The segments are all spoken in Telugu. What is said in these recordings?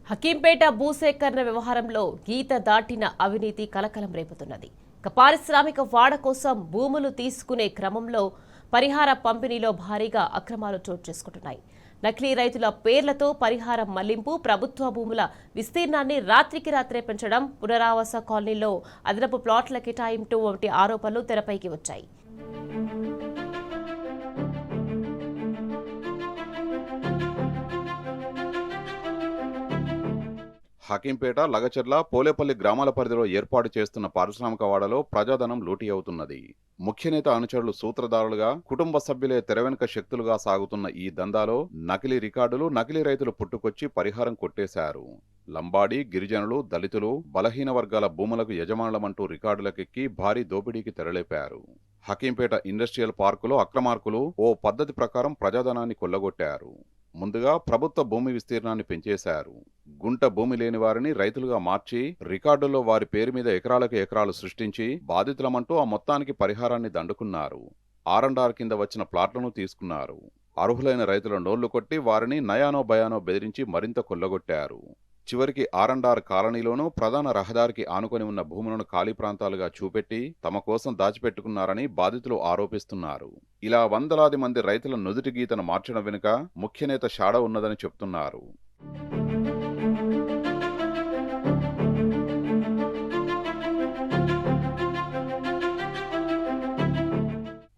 హకీంపేట భూసేకరణ వ్యవహారంలో గీత దాటిన అవినీతి కలకలం రేపుతున్నది. పారిశ్రామిక వాడ కోసం భూములు తీసుకునే క్రమంలో పరిహార పంపిణీలో భారీగా అక్రమాలు చోటు చేసుకుంటున్నాయి. నకిలీ రైతుల పేర్లతో పరిహారం మళ్లింపు, ప్రభుత్వ భూముల విస్తీర్ణాన్ని రాత్రికి రాత్రే పెంచడం, పునరావాస కాలనీలో అదనపు ప్లాట్ల కేటాయింపు వంటి ఆరోపణలు తెరపైకి వచ్చాయి. హకీంపేట, లగచర్ల, పోలేపల్లి గ్రామాల పరిధిలో ఏర్పాటు చేస్తున్న పారిశ్రామిక వాడలో ప్రజాధనం లూటీ అవుతున్నది. ముఖ్యనేత అనుచరులు సూత్రధారులుగా, కుటుంబ సభ్యులే తెరవెనుక శక్తులుగా సాగుతున్న ఈ దందాలో నకిలీ రికార్డులు, నకిలీ రైతులు పుట్టుకొచ్చి పరిహారం కొట్టేశారు. లంబాడి, గిరిజనులు, దళితులు, బలహీన వర్గాల భూములకు యజమానులమంటూ రికార్డులకెక్కి భారీ దోపిడీకి తెరలేపారు. హకీంపేట ఇండస్ట్రియల్ పార్కులో అక్రమార్కులు ఓ పద్ధతి ప్రకారం ప్రజాధనాన్ని కొల్లగొట్టారు. ముందుగా ప్రభుత్వ భూమి విస్తీర్ణాన్ని పెంచేశారు. గుంట భూమి లేని వారిని రైతులుగా మార్చి రికార్డుల్లో వారి పేరు మీద ఎకరాలకు ఎకరాలు సృష్టించి బాధితులమంటూ ఆ మొత్తానికి పరిహారాన్ని దండుకున్నారు. R&R కింద వచ్చిన ప్లాట్లను తీసుకున్నారు. అర్హులైన రైతుల నోళ్లు కొట్టి వారిని నయానో భయానో బెదిరించి మరింత కొల్లగొట్టారు. చివరికి R&R కాలనీలోనూ ప్రధాన రహదారికి ఆనుకొని ఉన్న భూములను ఖాళీ ప్రాంతాలుగా చూపెట్టి తమ కోసం దాచిపెట్టుకున్నారని బాధితులు ఆరోపిస్తున్నారు. ఇలా వందలాది మంది రైతుల నుదుటి గీతను మార్చడం వెనుక ముఖ్యనేత షాడో ఉన్నదని చెప్తున్నారు.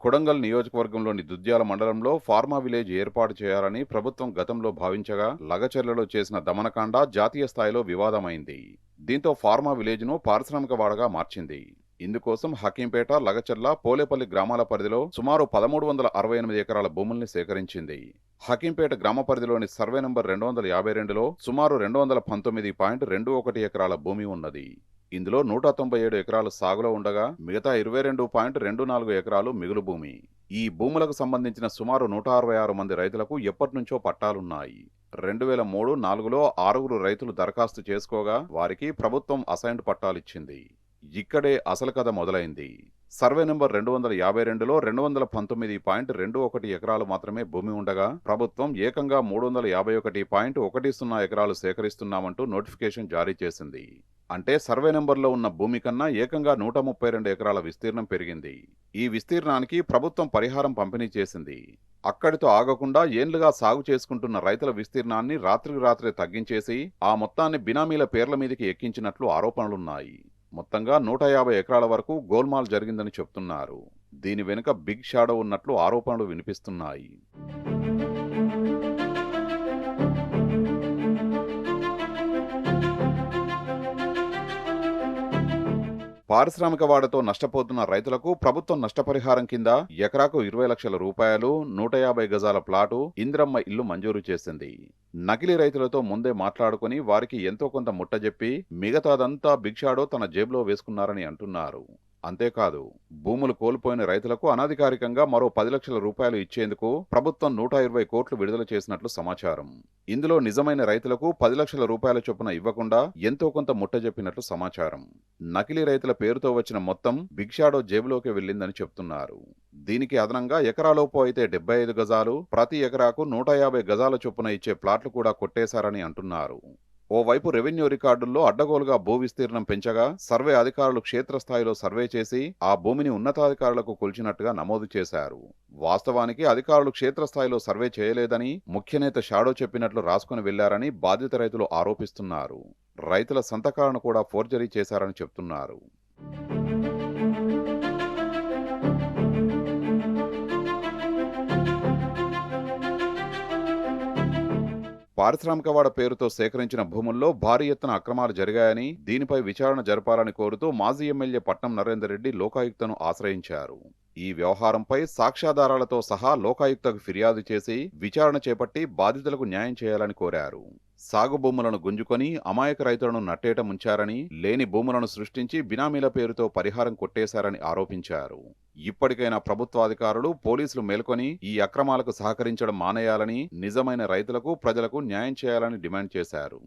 కొడంగల్ నియోజకవర్గంలోని దుద్యాల మండలంలో ఫార్మా విలేజ్ ఏర్పాటు చేయాలని ప్రభుత్వం గతంలో భావించగా లగచర్లలో చేసిన దమనకాండ జాతీయ స్థాయిలో వివాదమైంది. దీంతో ఫార్మా విలేజ్ను పారిశ్రామిక వాడగా మార్చింది. ఇందుకోసం హకీంపేట, లగచర్ల, పోలేపల్లి గ్రామాల పరిధిలో సుమారు 1368 ఎకరాల భూముల్ని సేకరించింది. హకీంపేట గ్రామ పరిధిలోని సర్వే నంబర్ 252లో సుమారు 219.21 ఎకరాల భూమి ఉన్నది. ఇందులో 197 ఎకరాలు సాగులో ఉండగా మిగతా 22.24 ఎకరాలు మిగులు భూమి. ఈ భూములకు సంబంధించిన సుమారు 166 మంది రైతులకు ఎప్పటినుంచో పట్టాలున్నాయి. 2003-4లో 6 రైతులు దరఖాస్తు చేసుకోగా వారికి ప్రభుత్వం అసైన్డ్ పట్టాలిచ్చింది. ఇక్కడే అసలు కథ మొదలైంది. సర్వే నెంబర్ 252లో 219.21 ఎకరాలు మాత్రమే భూమి ఉండగా ప్రభుత్వం ఏకంగా 351.10 ఎకరాలు సేకరిస్తున్నామంటూ నోటిఫికేషన్ జారీ చేసింది. అంటే సర్వే నెంబర్లో ఉన్న భూమి కన్నా ఏకంగా 132 ఎకరాల విస్తీర్ణం పెరిగింది. ఈ విస్తీర్ణానికి ప్రభుత్వం పరిహారం పంపిణీ చేసింది. అక్కడితో ఆగకుండా ఏళ్లుగా సాగు చేసుకుంటున్న రైతుల విస్తీర్ణాన్ని రాత్రికి రాత్రే తగ్గించేసి ఆ మొత్తాన్ని బినామీల పేర్ల మీదకి ఎక్కించినట్లు ఆరోపణలున్నాయి. మొత్తంగా 150 ఎకరాల వరకు గోల్మాల్ జరిగిందని చెప్తున్నారు. దీని వెనుక బిగ్ షాడో ఉన్నట్లు ఆరోపణలు వినిపిస్తున్నాయి. పారిశ్రామిక వాడతో నష్టపోతున్న రైతులకు ప్రభుత్వం నష్టపరిహారం కింద ఎకరాకు 20 లక్షల రూపాయలు, 150 గజాల ప్లాటు, ఇందిరమ్మ ఇల్లు మంజూరు చేసింది. నకిలీ రైతులతో ముందే మాట్లాడుకుని వారికి ఎంతో కొంత ముట్టజెప్పి మిగతాదంతా బిగ్ షాడో తన జేబులో వేసుకున్నారని అంటున్నారు. అంతేకాదు, భూములు కోల్పోయిన రైతులకు అనధికారికంగా మరో 10 లక్షల రూపాయలు ఇచ్చేందుకు ప్రభుత్వం 120 కోట్లు విడుదల చేసినట్లు సమాచారం. ఇందులో నిజమైన రైతులకు 10 లక్షల రూపాయల చొప్పున ఇవ్వకుండా ఎంతో కొంత ముట్టజెప్పినట్లు సమాచారం. నకిలీ రైతుల పేరుతో వచ్చిన మొత్తం బిగ్ షాడో జేబులోకి వెళ్లిందని చెప్తున్నారు. దీనికి అదనంగా ఎకరాలోపు అయితే 75 గజాలు, ప్రతి ఎకరాకు 150 గజాల చొప్పున ఇచ్చే ప్లాట్లు కూడా కొట్టేశారని అంటున్నారు. ఓవైపు రెవెన్యూ రికార్డుల్లో అడ్డగోలుగా భూ విస్తీర్ణం పెంచగా సర్వే అధికారులు క్షేత్రస్థాయిలో సర్వే చేసి ఆ భూమిని ఉన్నతాధికారులకు కొలిచినట్టుగా నమోదు చేశారు. వాస్తవానికి అధికారులు క్షేత్రస్థాయిలో సర్వే చేయలేదని ముఖ్యనేత షాడో చెప్పినట్లు రాసుకుని వెళ్లారని బాధిత రైతులు ఆరోపిస్తున్నారు. రైతుల సంతకాలను కూడా ఫోర్జరీ చేశారని చెప్తున్నారు. పారిశ్రామికవాడ పేరుతో సేకరించిన భూముల్లో భారీ ఎత్తున అక్రమాలు జరిగాయని, దీనిపై విచారణ జరపాలని కోరుతూ మాజీ ఎమ్మెల్యే పట్నం నరేందర్ రెడ్డి లోకాయుక్తను ఆశ్రయించారు. ఈ వ్యవహారంపై సాక్ష్యాధారాలతో సహా లోకాయుక్తకు ఫిర్యాదు చేసి విచారణ చేపట్టి బాధితులకు న్యాయం చేయాలని కోరారు. సాగు భూములను గుంజుకొని అమాయక రైతులను నట్టేట ముంచారని, లేని భూములను సృష్టించి బినామీల పేరుతో పరిహారం కొట్టేశారని ఆరోపించారు. ఇప్పటికైనా ప్రభుత్వాధికారులు, పోలీసులు మేల్కొని ఈ అక్రమాలకు సహకరించడం మానేయాలని, నిజమైన రైతులకు, ప్రజలకు న్యాయం చేయాలని డిమాండ్ చేశారు.